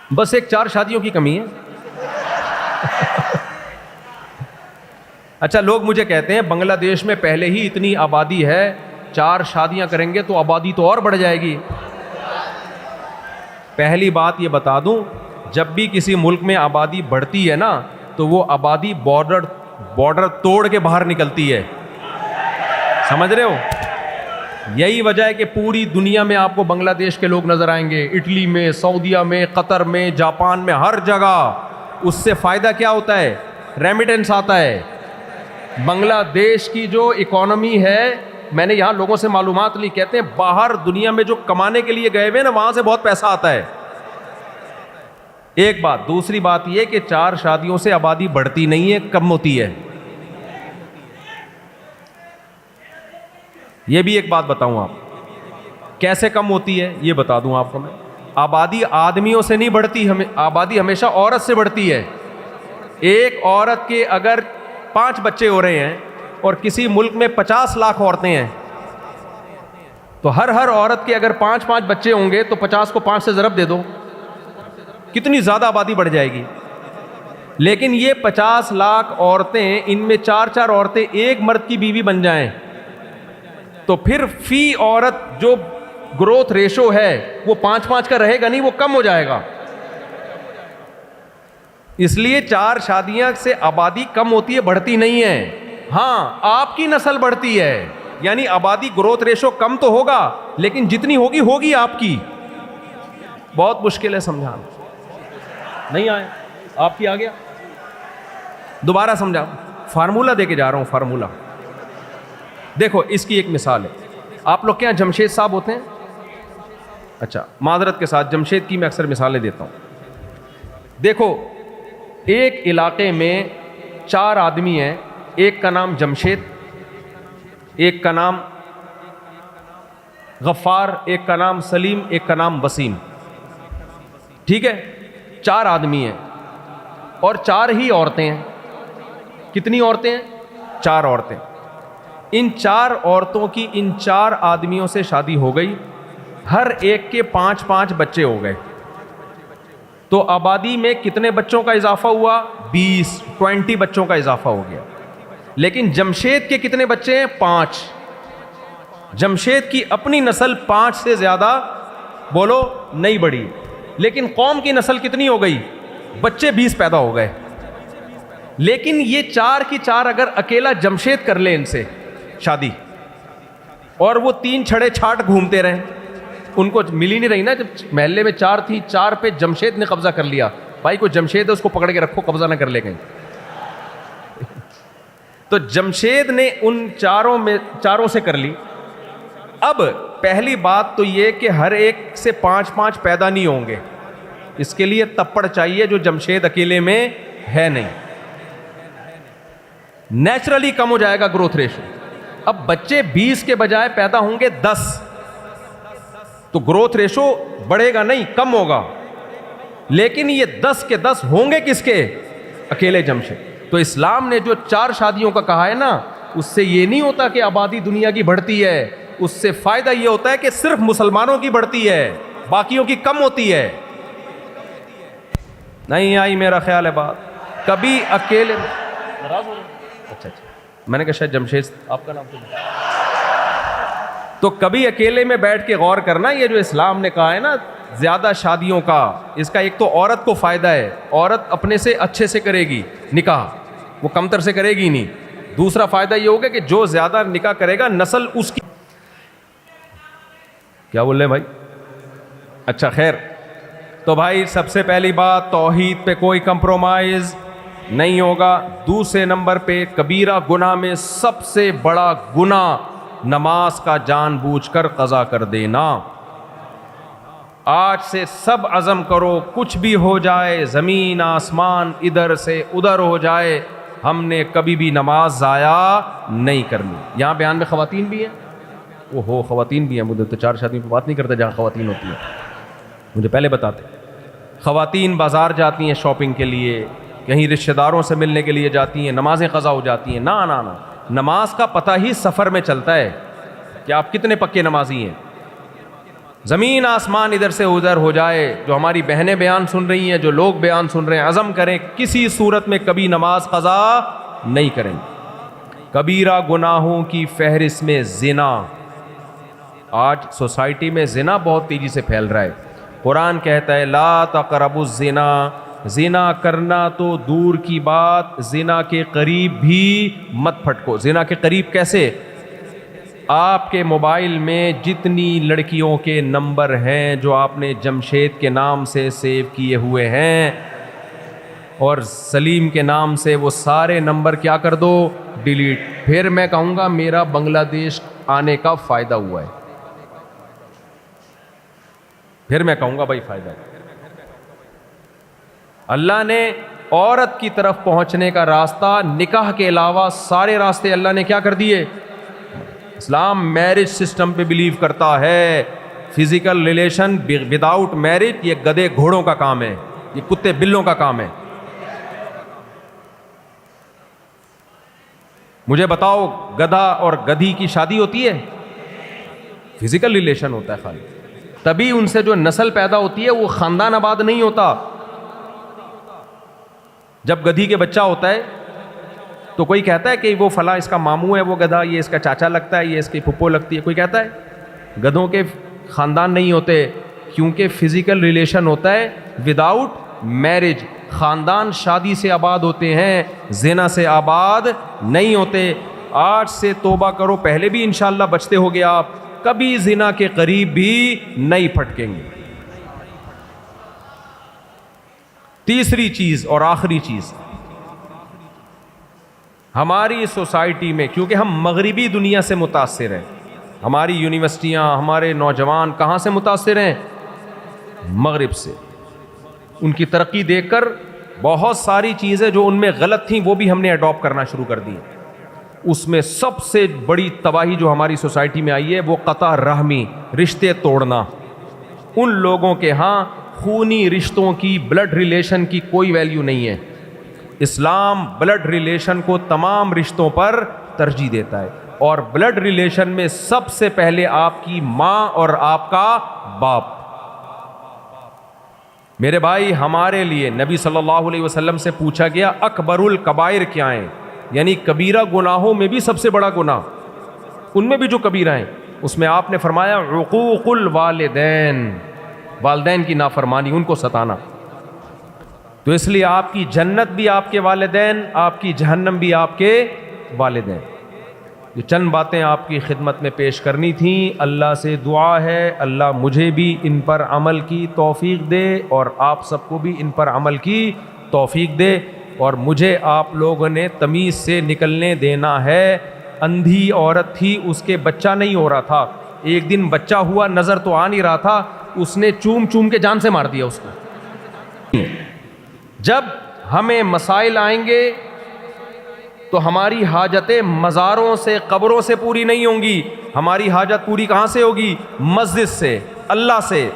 بس ایک 4 شادیوں کی کمی ہے. اچھا لوگ مجھے کہتے ہیں بنگلہ دیش میں پہلے ہی اتنی آبادی ہے, 4 شادیاں کریں گے تو آبادی تو اور بڑھ جائے گی. پہلی بات یہ بتا دوں, جب بھی کسی ملک میں آبادی بڑھتی ہے نا تو وہ آبادی بارڈر توڑ کے باہر نکلتی ہے. سمجھ رہے ہو؟ یہی وجہ ہے کہ پوری دنیا میں آپ کو بنگلہ دیش کے لوگ نظر آئیں گے, اٹلی میں, سعودیہ میں, قطر میں, جاپان میں, ہر جگہ. اس سے فائدہ کیا ہوتا ہے؟ ریمیٹنس آتا ہے. بنگلہ دیش کی جو اکانومی ہے, میں نے یہاں لوگوں سے معلومات لی, کہتے ہیں باہر دنیا میں جو کمانے کے لیے گئے ہوئے نا وہاں سے بہت پیسہ آتا ہے. ایک بات. دوسری بات یہ کہ 4 شادیوں سے آبادی بڑھتی نہیں ہے, کم ہوتی ہے. یہ بھی ایک بات بتاؤں آپ کیسے کم ہوتی ہے, یہ بتا دوں آپ کو میں. آبادی آدمیوں سے نہیں بڑھتی, آبادی ہمیشہ عورت سے بڑھتی ہے. ایک عورت کے اگر 5 بچے ہو رہے ہیں اور کسی ملک میں 50 لاکھ عورتیں ہیں تو ہر عورت کے اگر 5 بچے ہوں گے تو 50 کو 5 سے ضرب دے دو, کتنی زیادہ آبادی بڑھ جائے گی. لیکن یہ 50 لاکھ عورتیں, ان میں 4 عورتیں ایک مرد کی بیوی بن جائیں تو پھر فی عورت جو گروتھ ریشو ہے وہ 5 کا رہے گا نہیں, وہ کم ہو جائے گا. اس لیے 4 شادیاں سے آبادی کم ہوتی ہے, بڑھتی نہیں ہے. ہاں آپ کی نسل بڑھتی ہے, یعنی آبادی گروتھ ریشو کم تو ہوگا لیکن جتنی ہوگی آپ کی. بہت مشکل ہے سمجھانا. نہیں آئے آپ کی, آ گیا دوبارہ سمجھا. فارمولہ دے کے جا رہا ہوں, فارمولہ دیکھو. اس کی ایک مثال ہے. آپ لوگ کے یہاں جمشید صاحب ہوتے ہیں؟ اچھا معذرت کے ساتھ, جمشید کی میں اکثر مثالیں دیتا ہوں. دیکھو ایک علاقے میں 4 آدمی ہیں, ایک کا نام جمشید, ایک کا نام غفار, ایک کا نام سلیم, ایک کا نام وسیم. ٹھیک ہے, 4 آدمی ہیں اور 4 ہی عورتیں ہیں. کتنی عورتیں ہیں؟ 4 عورتیں. ان 4 عورتوں کی ان 4 آدمیوں سے شادی ہو گئی, ہر ایک کے 5 بچے ہو گئے. تو آبادی میں کتنے بچوں کا اضافہ ہوا؟ 20 بچوں کا اضافہ ہو گیا. لیکن جمشید کے کتنے بچے ہیں؟ 5. جمشید کی اپنی نسل 5 سے زیادہ بولو نہیں بڑھی, لیکن قوم کی نسل کتنی ہو گئی؟ بچے 20 پیدا ہو گئے. لیکن یہ 4 کی 4 اگر اکیلا جمشید کر لے ان سے شادی, اور وہ 3 چھڑے چھاٹ گھومتے رہیں, ان کو مل ہی نہیں رہی نا. جب محلے میں 4 تھی, 4 پہ جمشید نے قبضہ کر لیا, بھائی کو جمشید ہے اس کو پکڑ کے رکھو, قبضہ نہ کر لے کہیں. تو جمشید نے ان 4 سے کر لی. اب پہلی بات تو یہ کہ ہر ایک سے 5 پیدا نہیں ہوں گے, اس کے لیے تپڑ چاہیے جو جمشید اکیلے میں ہے نہیں. نیچرلی کم ہو جائے گا گروتھ ریشو. اب بچے 20 کے بجائے پیدا ہوں گے 10, تو گروتھ ریشو بڑھے گا نہیں, کم ہوگا. لیکن یہ 10 کے 10 ہوں گے کس کے؟ اکیلے جمشید. تو اسلام نے جو 4 شادیوں کا کہا ہے نا, اس سے یہ نہیں ہوتا کہ آبادی دنیا کی بڑھتی ہے, اس سے فائدہ یہ ہوتا ہے کہ صرف مسلمانوں کی بڑھتی ہے, باقیوں کی کم ہوتی ہے. نہیں آئی میرا خیال ہے بات. کبھی اکیلے اچھا میں نے کہا شاید جمشید آپ کا نام تو کبھی اکیلے میں بیٹھ کے غور کرنا, یہ جو اسلام نے کہا ہے نا زیادہ شادیوں کا, اس کا ایک تو عورت کو فائدہ ہے, عورت اپنے سے اچھے سے کرے گی نکاح, وہ کمتر سے کرے گی نہیں. دوسرا فائدہ یہ ہوگا کہ جو زیادہ نکاح کرے گا نسل اس کی. کیا بول رہے ہیں بھائی؟ اچھا خیر. تو بھائی سب سے پہلی بات, توحید پہ کوئی کمپرومائز نہیں ہوگا. دوسرے نمبر پہ کبیرہ گناہ میں سب سے بڑا گناہ نماز کا جان بوجھ کر قضا کر دینا. آج سے سب عزم کرو, کچھ بھی ہو جائے, زمین آسمان ادھر سے ادھر ہو جائے, ہم نے کبھی بھی نماز ضائع نہیں کرنی. یہاں بیان میں خواتین بھی ہیں, وہ ہو خواتین بھی ہیں, مجھے تو 4 شادیوں پہ بات نہیں کرتے جہاں خواتین ہوتی ہیں, مجھے پہلے بتاتے. خواتین بازار جاتی ہیں شاپنگ کے لیے, کہیں رشتہ داروں سے ملنے کے لیے جاتی ہیں, نمازیں قضا ہو جاتی ہیں. نا نا نا, نماز کا پتہ ہی سفر میں چلتا ہے کہ آپ کتنے پکے نمازی ہیں. زمین آسمان ادھر سے ادھر ہو جائے، جو ہماری بہنیں بیان سن رہی ہیں، جو لوگ بیان سن رہے ہیں، عزم کریں کسی صورت میں کبھی نماز قضا نہیں کریں گے۔ کبیرہ گناہوں کی فہرست میں زنا، آج سوسائٹی میں زنا بہت تیزی سے پھیل رہا ہے۔ قرآن کہتا ہے لا تقربوا الزنا، زنا کرنا تو دور کی بات، زنا کے قریب بھی مت پھٹکو۔ زنا کے قریب کیسے؟ آپ کے موبائل میں جتنی لڑکیوں کے نمبر ہیں جو آپ نے جمشید کے نام سے سیو کیے ہوئے ہیں اور سلیم کے نام سے، وہ سارے نمبر کیا کر دو؟ ڈیلیٹ۔ پھر میں کہوں گا میرا بنگلہ دیش آنے کا فائدہ ہوا ہے، پھر میں کہوں گا بھائی فائدہ ہے۔ اللہ نے عورت کی طرف پہنچنے کا راستہ نکاح کے علاوہ سارے راستے اللہ نے کیا کر دیے؟ اسلام میرج سسٹم پہ بلیو کرتا ہے۔ فزیکل ریلیشن وداؤٹ میرج یہ گدے گھوڑوں کا کام ہے، یہ کتے بلوں کا کام ہے۔ مجھے بتاؤ گدھا اور گدھی کی شادی ہوتی ہے؟ فزیکل ریلیشن ہوتا ہے خالی، تبھی ان سے جو نسل پیدا ہوتی ہے وہ خاندان آباد نہیں ہوتا۔ جب گدھی کے بچہ ہوتا ہے تو کوئی کہتا ہے کہ وہ فلاں اس کا ماموں ہے وہ گدھا، یہ اس کا چاچا لگتا ہے، یہ اس کی پھپھو لگتی ہے، کوئی کہتا ہے؟ گدھوں کے خاندان نہیں ہوتے، کیونکہ فزیکل ریلیشن ہوتا ہے وداؤٹ میرج۔ خاندان شادی سے آباد ہوتے ہیں، زنا سے آباد نہیں ہوتے۔ آج سے توبہ کرو، پہلے بھی انشاءاللہ بچتے ہوگے آپ، کبھی زنا کے قریب بھی نہیں پھٹکیں گے۔ تیسری چیز اور آخری چیز، ہماری سوسائٹی میں کیونکہ ہم مغربی دنیا سے متاثر ہیں، ہماری یونیورسٹیاں، ہمارے نوجوان کہاں سے متاثر ہیں؟ مغرب سے۔ ان کی ترقی دیکھ کر بہت ساری چیزیں جو ان میں غلط تھیں وہ بھی ہم نے اڈاپٹ کرنا شروع کر دی۔ اس میں سب سے بڑی تباہی جو ہماری سوسائٹی میں آئی ہے وہ قطع رحمی، رشتے توڑنا۔ ان لوگوں کے ہاں خونی رشتوں کی، بلڈ ریلیشن کی کوئی ویلیو نہیں ہے۔ اسلام بلڈ ریلیشن کو تمام رشتوں پر ترجیح دیتا ہے، اور بلڈ ریلیشن میں سب سے پہلے آپ کی ماں اور آپ کا باپ۔ میرے بھائی، ہمارے لیے نبی صلی اللہ علیہ وسلم سے پوچھا گیا اکبر الکبائر کیا ہیں، یعنی کبیرہ گناہوں میں بھی سب سے بڑا گناہ، ان میں بھی جو کبیرہ ہیں، اس میں آپ نے فرمایا عقوق الوالدین، والدین کی نافرمانی، ان کو ستانا۔ تو اس لیے آپ کی جنت بھی آپ کے والدین، آپ کی جہنم بھی آپ کے والدین۔ یہ چند باتیں آپ کی خدمت میں پیش کرنی تھیں۔ اللہ سے دعا ہے اللہ مجھے بھی ان پر عمل کی توفیق دے اور آپ سب کو بھی ان پر عمل کی توفیق دے، اور مجھے آپ لوگوں نے تمیز سے نکلنے دینا ہے۔ اندھی عورت تھی، اس کے بچہ نہیں ہو رہا تھا، ایک دن بچہ ہوا، نظر تو آ نہیں رہا تھا، اس نے چوم چوم کے جان سے مار دیا اس کو۔ جب ہمیں مسائل آئیں گے تو ہماری حاجتیں مزاروں سے، قبروں سے پوری نہیں ہوں گی، ہماری حاجت پوری کہاں سے ہوگی؟ مسجد سے، اللہ سے۔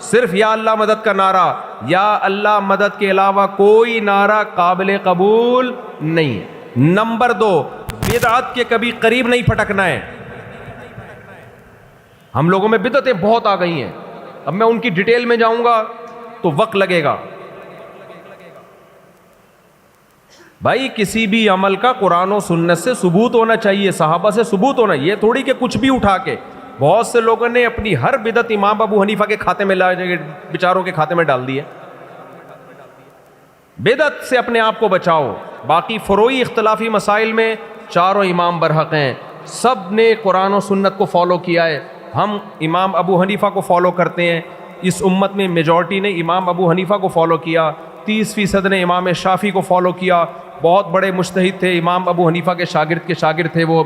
صرف یا اللہ مدد کا نعرہ، یا اللہ مدد کے علاوہ کوئی نعرہ قابل قبول نہیں۔ نمبر 2، بدعت کے کبھی قریب نہیں پھٹکنا ہے۔ ہم لوگوں میں بدعتیں بہت آ گئی ہیں، اب میں ان کی ڈیٹیل میں جاؤں گا تو وقت لگے گا۔ بھائی کسی بھی عمل کا قرآن و سنت سے ثبوت ہونا چاہیے، صحابہ سے ثبوت ہونا، یہ تھوڑی کہ کچھ بھی اٹھا کے۔ بہت سے لوگوں نے اپنی ہر بدعت امام ابو حنیفہ کے کھاتے میں بیچاروں کے کھاتے میں ڈال دی ہے۔ بدعت سے اپنے آپ کو بچاؤ۔ باقی فروعی اختلافی مسائل میں چاروں امام برحق ہیں، سب نے قرآن و سنت کو فالو کیا ہے۔ ہم امام ابو حنیفہ کو فالو کرتے ہیں، اس امت میں میجورٹی نے امام ابو حنیفہ کو فالو کیا، 30% نے امام شافعی کو فالو کیا، بہت بڑے مجتہد تھے، امام ابو حنیفہ کے شاگرد تھے وہ۔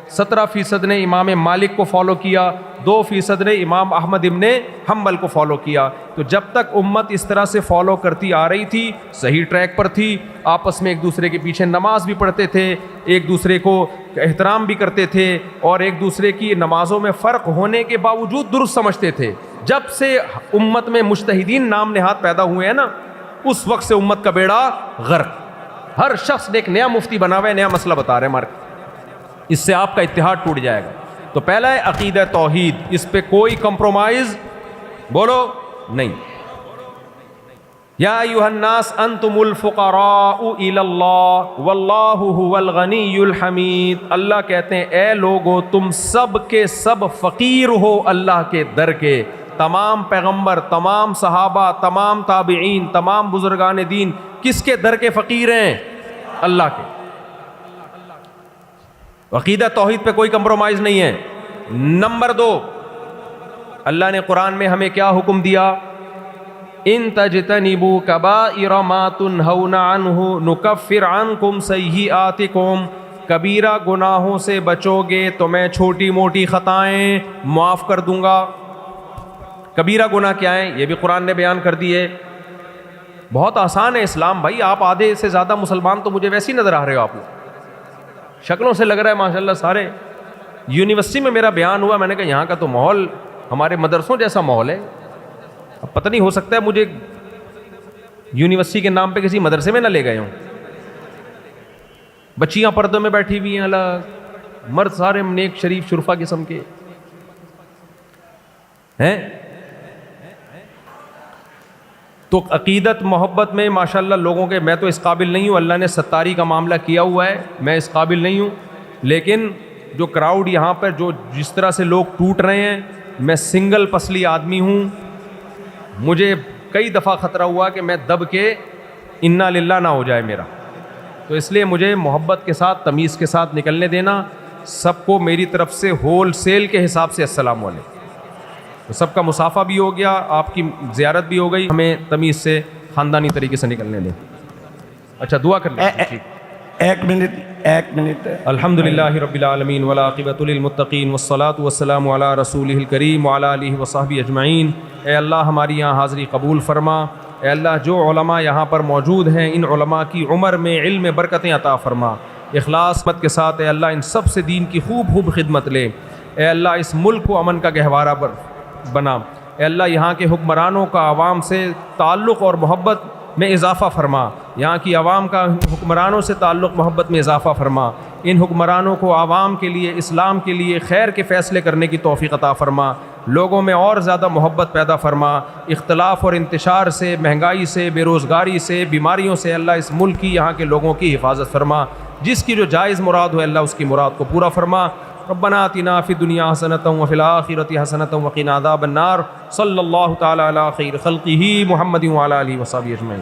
17% نے امام مالک کو فالو کیا، 2% نے امام احمد ابن حنبل کو فالو کیا۔ تو جب تک امت اس طرح سے فالو کرتی آ رہی تھی، صحیح ٹریک پر تھی، آپس میں ایک دوسرے کے پیچھے نماز بھی پڑھتے تھے، ایک دوسرے کو احترام بھی کرتے تھے، اور ایک دوسرے کی نمازوں میں فرق ہونے کے باوجود درست سمجھتے تھے۔ جب سے امت میں مجتہدین نام نہاد پیدا ہوئے ہیں نا، اس وقت سے امت کا بیڑا غرق۔ ہر شخص نے ایک نیا مفتی بنا ہوا ہے، نیا مسئلہ بتا رہے ہیں، اس سے آپ کا اتحاد ٹوٹ جائے گا۔ تو پہلا ہے عقیدہ توحید، اس پہ کوئی کمپرومائز بولو نہیں. یا ایھا الناس انتم الفقراء الی اللہ واللہ هو الغنی الحمید. اللہ کہتے ہیں اے لوگو تم سب کے سب فقیر ہو اللہ کے در کے. تمام پیغمبر، تمام صحابہ، تمام تابعین، تمام بزرگان دین کس کے در کے فقیر ہیں؟ اللہ کے. عقیدہ توحید پہ کوئی کمپرومائز نہیں ہے. نمبر 2، اللہ نے قرآن میں ہمیں کیا حکم دیا؟ ان تجتنبوا کبائر ما تنہون عنہ نکفر عنکم سیئاتکم. کبیرہ گناہوں سے بچو گے تو میں چھوٹی موٹی خطائیں معاف کر دوں گا. کبیرہ گناہ کیا ہیں یہ بھی قرآن نے بیان کر دیے. بہت آسان ہے اسلام بھائی. آپ آدھے سے زیادہ مسلمان تو مجھے ویسے ہی نظر آ رہے ہو. آپ شکلوں سے لگ رہا ہے ماشاءاللہ سارے. یونیورسٹی میں میرا بیان ہوا، میں نے کہا یہاں کا تو ماحول ہمارے مدرسوں جیسا ماحول ہے. اب پتہ نہیں، ہو سکتا ہے مجھے یونیورسٹی کے نام پہ کسی مدرسے میں نہ لے گئے ہوں. بچیاں پردوں میں بیٹھی ہوئی ہیں الگ، مرد سارے نیک شریف شرفا قسم کے ہیں. تو عقیدت محبت میں ماشاءاللہ لوگوں کے، میں تو اس قابل نہیں ہوں. اللہ نے ستاری کا معاملہ کیا ہوا ہے، میں اس قابل نہیں ہوں. لیکن جو کراؤڈ یہاں پر جو جس طرح سے لوگ ٹوٹ رہے ہیں، میں سنگل پسلی آدمی ہوں. مجھے کئی دفعہ خطرہ ہوا کہ میں دب کے انا للہ نہ ہو جائے میرا. تو اس لیے مجھے محبت کے ساتھ تمیز کے ساتھ نکلنے دینا. سب کو میری طرف سے ہول سیل کے حساب سے السلام علیکم. تو سب کا مصافحہ بھی ہو گیا، آپ کی زیارت بھی ہو گئی. ہمیں تمیز سے خاندانی طریقے سے نکلنے دیں. اچھا دعا کر لیں. ایک منٹ. الحمدللہ رب العالمین والعاقبۃ للمتقین والصلاۃ والسلام علی رسولہ الکریم وعلی آلہ وصحبہ اجمعین. اے اللہ ہماری یہاں حاضری قبول فرما. اے اللہ جو علماء یہاں پر موجود ہیں ان علماء کی عمر میں علم میں برکتیں عطا فرما. اخلاص مت کے ساتھ اے اللہ ان سب سے دین کی خوب خدمت لے. اے اللہ اس ملک کو امن کا گہوارہ بنا. اے اللہ یہاں کے حکمرانوں کا عوام سے تعلق اور محبت میں اضافہ فرما. یہاں کی عوام کا حکمرانوں سے تعلق محبت میں اضافہ فرما. ان حکمرانوں کو عوام کے لیے، اسلام کے لیے خیر کے فیصلے کرنے کی توفیق عطا فرما. لوگوں میں اور زیادہ محبت پیدا فرما. اختلاف اور انتشار سے، مہنگائی سے، بے روزگاری سے، بیماریوں سے اللہ اس ملک کی، یہاں کے لوگوں کی حفاظت فرما. جس کی جو جائز مراد ہو اللہ اس کی مراد کو پورا فرما. ربنا آتنا فی الدنیا حسنۃ وفی الآخرۃ حسنۃ وقنا عذاب النار. صلی اللہ تعالی علی خیر خلقہ محمد وعلی آلہ وصحبہ اجمعین.